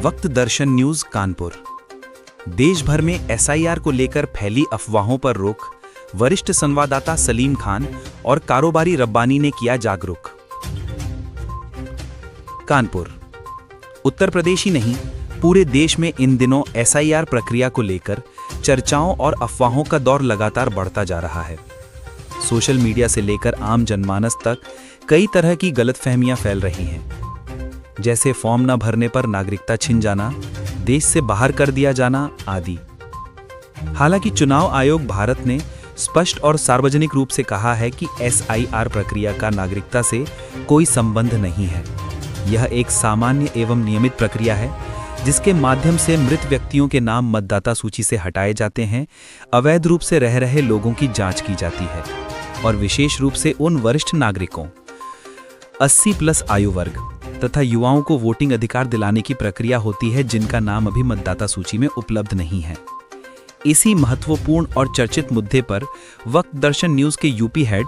वक्त दर्शन न्यूज कानपुर। देश भर में एसआईआर को लेकर फैली अफवाहों पर रोक, वरिष्ठ संवाददाता सलीम खान और कारोबारी रब्बानी ने किया जागरूक। कानपुर उत्तर प्रदेश ही नहीं, पूरे देश में इन दिनों एसआईआर प्रक्रिया को लेकर चर्चाओं और अफवाहों का दौर लगातार बढ़ता जा रहा है। सोशल मीडिया से लेकर आम जनमानस तक कई तरह की गलतफहमियां फैल रही हैं, जैसे फॉर्म न भरने पर नागरिकता छिन जाना, देश से बाहर कर दिया जाना आदि। हालांकि चुनाव आयोग भारत ने स्पष्ट और सार्वजनिक रूप से कहा है कि एसआईआर प्रक्रिया का नागरिकता से कोई संबंध नहीं है। यह एक सामान्य एवं नियमित प्रक्रिया है जिसके माध्यम से मृत व्यक्तियों के नाम मतदाता सूची से हटाए जाते हैं, अवैध रूप से रह रहे लोगों की जांच की जाती है और विशेष रूप से उन वरिष्ठ नागरिकों 80+ आयु वर्ग तथा युवाओं को वोटिंग अधिकार दिलाने की प्रक्रिया होती है जिनका नाम अभी मतदाता सूची में उपलब्ध नहीं है। इसी महत्वपूर्ण और चर्चित मुद्दे पर वक्त दर्शन न्यूज के यूपी हेड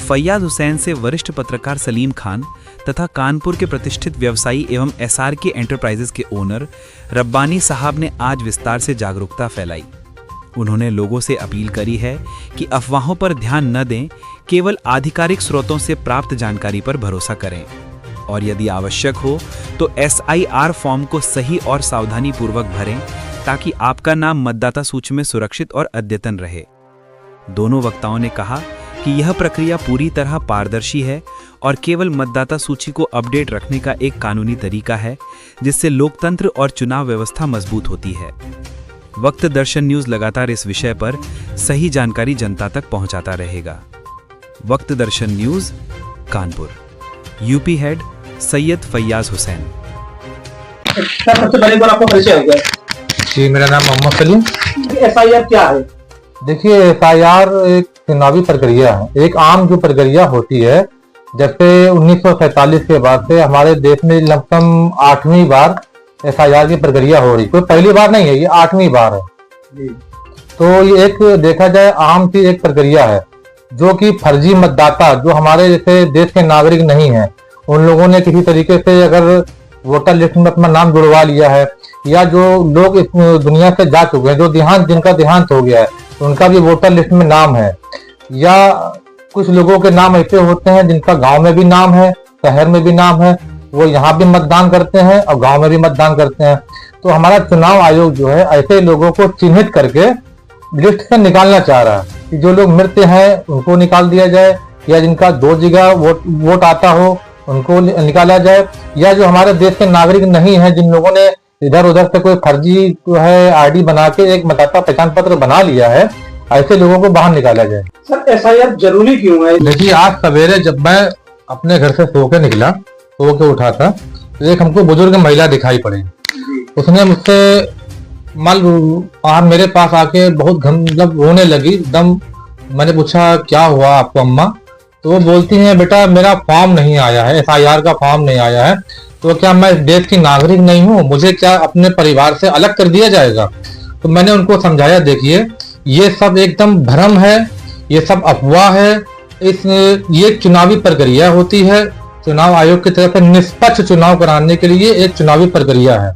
फैयाज हुसैन से वरिष्ठ पत्रकार सलीम खान तथा कानपुर के प्रतिष्ठित व्यवसायी एवं एसआरके एंटरप्राइजेज के ओनर रब्बानी साहब ने आज विस्तार से जागरूकता फैलाई। उन्होंने लोगों से अपील करी है कि अफवाहों पर ध्यान न दें, केवल आधिकारिक स्रोतों से प्राप्त जानकारी पर भरोसा करें और यदि आवश्यक हो तो एसआईआर फॉर्म को सही और सावधानी पूर्वक भरें ताकि आपका नाम मतदाता सूची में सुरक्षित और अद्यतन रहे। दोनों वक्ताओं ने कहा कि यह प्रक्रिया पूरी तरह पारदर्शी है और केवल मतदाता सूची को अपडेट रखने का एक कानूनी तरीका है जिससे लोकतंत्र और चुनाव व्यवस्था मजबूत होती है। वक्त दर्शन न्यूज लगातार इस विषय पर सही जानकारी जनता तक पहुंचाता रहेगा। Waqt Darshan news Kanpur. UP head Syed Faiyaz Hussain. सबसे पहले बार आपको परिचय हो गया। जी, मेरा नाम मोहम्मद सलीम। एसआईआर क्या है? देखिए, एसआईआर एक चुनावी प्रक्रिया है, एक आम जो प्रक्रिया होती है। जैसे 1947 के बाद से हमारे देश में लगभग 8वीं बार एसआईआर की प्रक्रिया हो रही, कोई पहली बार नहीं है, ये 8वीं बार है। तो ये एक देखा जाए आम सी एक प्रक्रिया है जो कि फर्जी मतदाता जो हमारे जैसे देश के नागरिक नहीं है, उन लोगों ने किसी तरीके से अगर वोटर लिस्ट में अपना नाम जुड़वा लिया है या जो लोग इस दुनिया से जा चुके हैं, जो जिनका देहांत हो गया है, उनका भी वोटर लिस्ट में नाम है, या कुछ लोगों के नाम ऐसे होते हैं जिनका गांव में भी नाम है, शहर में भी नाम है, वो यहाँ भी मतदान करते हैं और गांव में भी मतदान करते हैं। तो हमारा चुनाव आयोग जो है ऐसे लोगों को चिन्हित करके लिस्ट से निकालना चाह रहा है कि जो लोग मृत हैं उनको निकाल दिया जाए, या जिनका 2 जगह वोट आता हो उनको निकाला जाए, या जो हमारे देश के नागरिक नहीं है, जिन लोगों ने इधर उधर से कोई फर्जी जो है आईडी बना के एक मतदाता पहचान पत्र बना लिया है, ऐसे लोगों को बाहर निकाला जाए। सर, एसआईआर जरूरी क्यों है? देखिए, आज सवेरे जब मैं अपने घर से सो के निकला, सो के उठा था, तो एक हमको बुजुर्ग महिला दिखाई पड़ी। उसने मुझसे मेरे पास आके बहुत मतलब रोने लगी एकदम। मैंने पूछा क्या हुआ आपको अम्मा? तो वो बोलती हैं बेटा मेरा फॉर्म नहीं आया है, एसआईआर का फॉर्म नहीं आया है, तो क्या मैं देश की नागरिक नहीं हूँ? मुझे क्या अपने परिवार से अलग कर दिया जाएगा? तो मैंने उनको समझाया, देखिए ये सब एकदम भ्रम है, ये सब अफवाह है। ये चुनावी प्रक्रिया होती है, चुनाव आयोग की तरफ से निष्पक्ष चुनाव कराने के लिए एक चुनावी प्रक्रिया है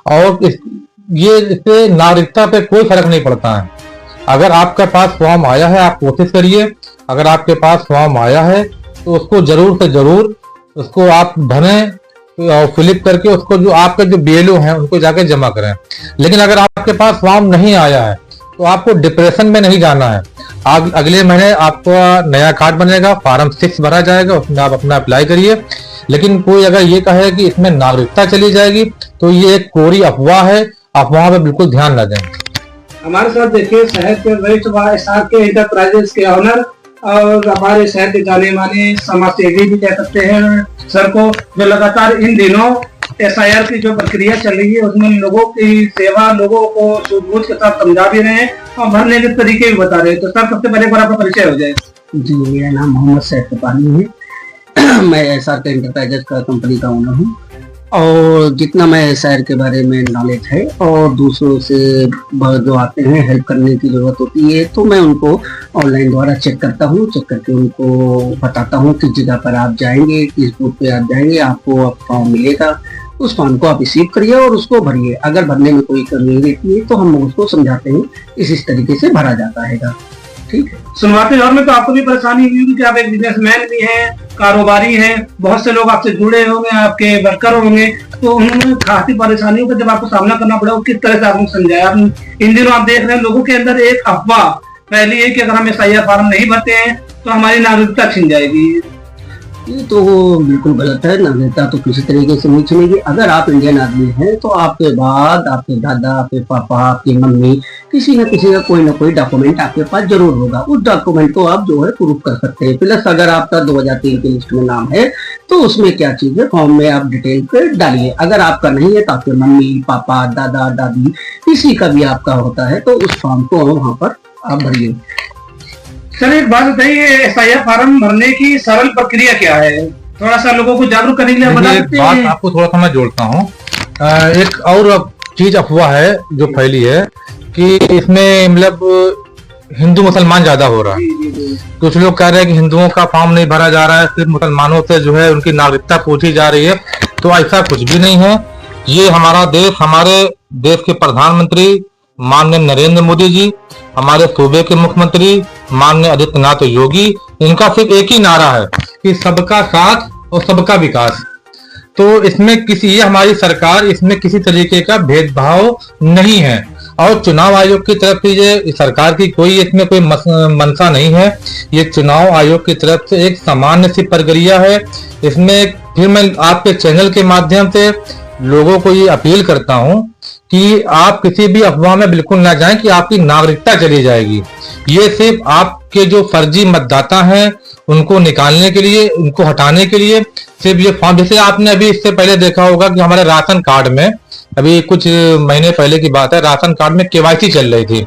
और इससे नागरिकता पे कोई फर्क नहीं पड़ता है। अगर आपके पास फॉर्म आया है, आप कोशिश करिए, अगर आपके पास फॉर्म आया है तो उसको जरूर से जरूर उसको आप भरें और फिलिप करके उसको जो आपके जो बीएलओ हैं उनको जाके जमा करें। लेकिन अगर आपके पास फॉर्म नहीं आया है तो आपको डिप्रेशन में नहीं जाना है। अगले महीने आपका नया कार्ड बनेगा, फॉर्म 6 भरा जाएगा, उसमें आप अपना अप्लाई करिए। लेकिन कोई अगर ये कहे कि इसमें नागरिकता चली जाएगी तो ये एक कोरी अफवाह है, अफवाह पे बिल्कुल ध्यान न दें। हमारे साथ देखिए शहर के वरिष्ठ एसआरके एंटरप्राइजेज के ऑनर और हमारे शहर के जाने माने समाजसेवी भी कह सकते हैं सर को, जो लगातार इन दिनों एसआईआर की जो प्रक्रिया चल रही है उसमें लोगों की सेवा, लोगों को सूझबूझ के साथ समझा भी रहे हैं और भरने के तरीके भी बता रहे हैं। तो सर, सबसे पहले बार आपका परिचय हो जाए। जी, मेरा नाम मोहम्मद सैफ पानी है। मैं एसआरके एंटरप्राइजेज का कंपनी का ओनर हूँ और जितना मैं एसआईआर के बारे में नॉलेज है और दूसरों से जो आते हैं हेल्प करने की जरूरत होती है तो मैं उनको ऑनलाइन द्वारा चेक करता हूँ, चेक करके उनको बताता हूँ किस जगह पर आप जाएंगे, किस बूथ पे आप जाएंगे, आपको फॉर्म मिलेगा उस फॉर्म को आप रिसीव करिए और उसको भरिए। अगर भरने में कोई कमी रहती है तो हम उसको समझाते हैं, इस तरीके से भरा जाता है। ठीक है। शुरुआती दौर में तो आपको भी परेशानी हुई होगी कि आप एक बिजनेसमैन भी हैं, कारोबारी हैं, बहुत से लोग आपसे जुड़े होंगे, आपके वर्कर होंगे, तो उन्होंने खासी परेशानियों का जब आपको सामना करना पड़ा, किस तरह से आपने समझाया? इन दिनों आप देख रहे हैं लोगों के अंदर एक अफवाह पहली है कि अगर हम SIR फॉर्म नहीं भरते हैं तो हमारी नागरिकता छिन जाएगी। ये तो बिल्कुल गलत है। नागरिकता तो किसी तरीके से नहीं छिनेगी। अगर आप इंडियन आदमी हैं तो आपके बाद आपके दादा, आपके पापा, आपकी मम्मी, किसी न किसी का कोई ना कोई डॉक्यूमेंट आपके पास जरूर होगा। उस डॉक्यूमेंट को आप जो है प्रूफ कर सकते हैं। प्लस अगर आपका 2003 की लिस्ट में नाम है तो उसमें क्या चीज है, फॉर्म में आप डिटेल पे डालिए। अगर आपका नहीं है तो आपके मम्मी, पापा, दादा, दादी, किसी का भी आपका होता है तो उस फॉर्म को वहां पर आप भरिए। चलिए एक बात बताइए, SIR फॉर्म भरने की सरल प्रक्रिया क्या है? थोड़ा सा लोगों को जागरूक करने के लिए बता सकते हैं? बात आपको थोड़ा सा मैं जोड़ता हूँ। एक और चीज अफवाह है जो फैली है कि इसमें मतलब हिंदू मुसलमान ज्यादा हो रहा है। कुछ लोग कह रहे हैं कि हिंदुओं का फॉर्म नहीं भरा जा रहा है, सिर्फ मुसलमानों से जो है उनकी नागरिकता पूछी जा रही है। तो ऐसा कुछ भी नहीं है। ये हमारा देश, हमारे देश के प्रधानमंत्री माननीय नरेंद्र मोदी जी, हमारे सूबे के मुख्यमंत्री माननीय आदित्यनाथ योगी, इनका सिर्फ एक ही नारा है कि सबका साथ और सबका विकास। तो इसमें ये हमारी सरकार, इसमें किसी तरीके का भेदभाव नहीं है। और चुनाव आयोग की तरफ से ये सरकार की कोई इसमें कोई मंशा नहीं है। ये चुनाव आयोग की तरफ से एक सामान्य सी प्रक्रिया है। इसमें फिर मैं आपके चैनल के माध्यम से लोगों को ये अपील करता हूं कि आप किसी भी अफवाह में बिल्कुल ना जाएं कि आपकी नागरिकता चली जाएगी। ये सिर्फ आपके जो फर्जी मतदाता हैं उनको निकालने के लिए, उनको हटाने के लिए सिर्फ ये फॉर्म। जैसे आपने अभी इससे पहले देखा होगा कि हमारे राशन कार्ड में, अभी कुछ महीने पहले की बात है, राशन कार्ड में KYC चल रही थी।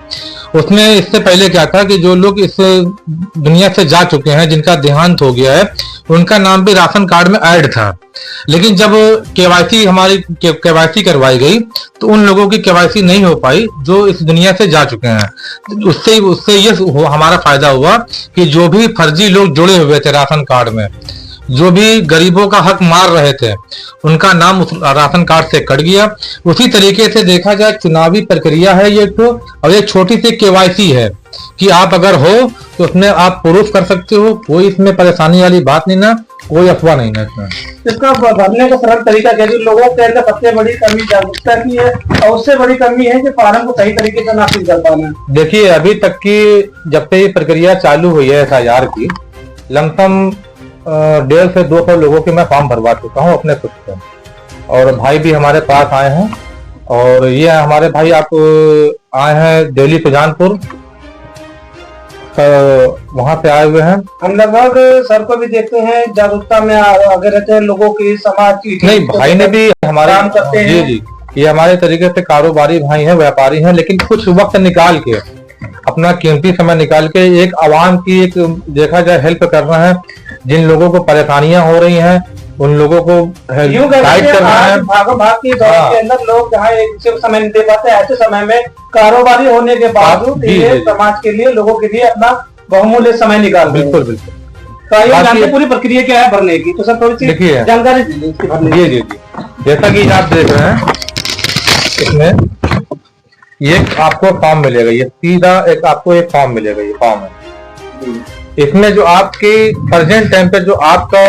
उसमें इससे पहले क्या था कि जो लोग इस दुनिया से जा चुके हैं, जिनका देहांत हो गया है, उनका नाम भी राशन कार्ड में ऐड था। लेकिन जब हमारी KYC करवाई गई तो उन लोगों की KYC नहीं हो पाई जो इस दुनिया से जा चुके हैं। उससे ये हमारा फायदा हुआ कि जो भी फर्जी लोग जुड़े हुए थे राशन कार्ड में, जो भी गरीबों का हक मार रहे थे, उनका नाम उस राशन कार्ड से कट गया। उसी तरीके से देखा जाए चुनावी प्रक्रिया है ये तो, और एक छोटी सी KYC है कि आप अगर हो तो उसमें आप प्रूफ कर सकते हो। कोई इसमें परेशानी वाली बात नहीं ना, कोई अफवाह नहीं ना इसमें। इसका भरने का सरल तरीका क्या है? लोगों के अंदर सबसे बड़ी कमी जागरूकता की है और उससे बड़ी कमी है कि फॉर्म को सही तरीके से ना फिल कर पाना। देखिए अभी तक की जब से ये प्रक्रिया चालू हुई है SIR की, लमसम 150 से 200 लोगों के मैं फॉर्म भरवा चुका हूँ अपने खुद से। और भाई भी हमारे पास आए हैं, और ये हमारे भाई आप आए हैं दिल्ली सुजानपुर, वहां से आए हुए हैं। हम लगभग सर को भी देखते हैं जागरूकता में आगे रहते हैं, लोगों की, समाज की। नहीं, भाई ने भी हमारे काम करते हैं। जी, ये हमारे तरीके से कारोबारी भाई हैं, व्यापारी हैं, लेकिन कुछ वक्त निकाल के, अपना कीमती समय निकाल के एक आवाम की, एक देखा जाए हेल्प कर रहे हैं। जिन लोगों को परेशानियां हो रही हैं उन लोगों को गाइड कर रहे हैं। भाग की दौड़ के अंदर लोग जहाँ एक दूसरे को समय नहीं दे पाते, ऐसे समय में कारोबारी होने के बावजूद ये समाज के लिए, लोगों के लिए अपना बहुमूल्य समय निकाल रहे हैं। बिल्कुल बिल्कुल। तो आइए जानते पूरी प्रक्रिया क्या है भरने की। तो सर थोड़ी सी जानकारी दीजिए इसकी भरने की। जी, जैसा कि आप देख रहे हैं, इसमें ये आपको फॉर्म मिलेगा, ये सीधा एक आपको एक फॉर्म मिलेगा, ये फॉर्म है। इसमें जो आपकी प्रेजेंट टाइम पे जो आपका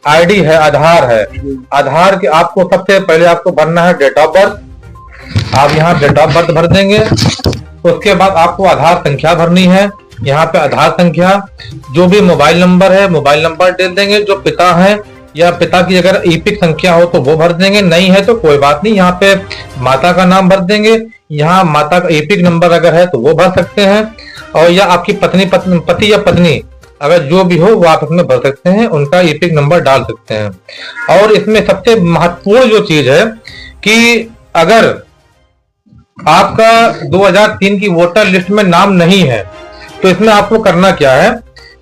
ID है, आधार है, आधार के आपको सबसे पहले आपको भरना है डेट ऑफ बर्थ। आप यहाँ डेट ऑफ बर्थ भर देंगे। उसके बाद आपको आधार संख्या भरनी है। यहाँ पे आधार संख्या, जो भी मोबाइल नंबर है मोबाइल नंबर दे देंगे। जो पिता है या पिता की अगर EPIC संख्या हो तो वो भर देंगे, नहीं है तो कोई बात नहीं। यहाँ पे माता का नाम भर देंगे। यहाँ माता का EPIC नंबर अगर है तो वो भर सकते हैं। और या आपकी पति या पत्नी अगर जो भी हो वो आप इसमें भर सकते हैं, उनका EPIC नंबर डाल सकते हैं। और इसमें सबसे महत्वपूर्ण जो चीज है कि अगर आपका 2003 की वोटर लिस्ट में नाम नहीं है तो इसमें आपको करना क्या है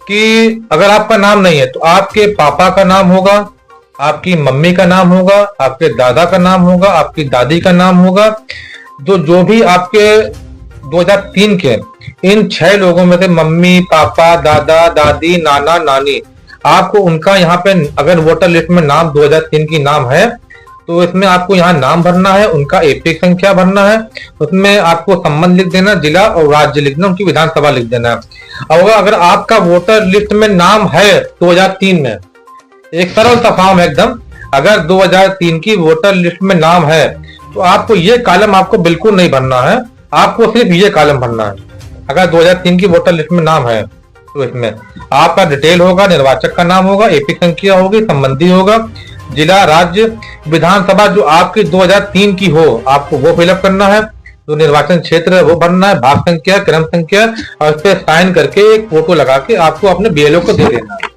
कि अगर आपका नाम नहीं है तो आपके पापा का नाम होगा, आपकी मम्मी का नाम होगा, आपके दादा का नाम होगा, आपकी दादी का नाम होगा। जो भी आपके 2003 के इन 6 लोगों में से मम्मी, पापा, दादा, दादी, नाना, नानी, आपको उनका यहाँ पे अगर वोटर लिस्ट में नाम 2003 की नाम है तो इसमें आपको यहाँ नाम भरना है, उनका एपिक संख्या भरना है, उसमें आपको संबंध लिख देना, जिला और राज्य लिख देना, उनकी विधानसभा लिख देना है। और अगर आपका वोटर लिस्ट में नाम है 2003 में, एक सरल सा फॉर्म है एकदम, अगर 2003 की वोटर लिस्ट में नाम है तो आपको ये कॉलम आपको बिल्कुल नहीं भरना है, आपको सिर्फ ये कॉलम भरना है। अगर 2003 की वोटर लिस्ट में नाम है तो इसमें आपका डिटेल होगा, निर्वाचक का नाम होगा, एपिक संख्या होगी, संबंधी होगा, जिला, राज्य, विधानसभा जो आपकी 2003 की हो आपको वो फिलअप करना है, जो निर्वाचन क्षेत्र है वो भरना है, भाग संख्या, क्रम संख्या, और इस पे साइन करके एक फोटो लगा के आपको अपने बीएलओ को दे देना है।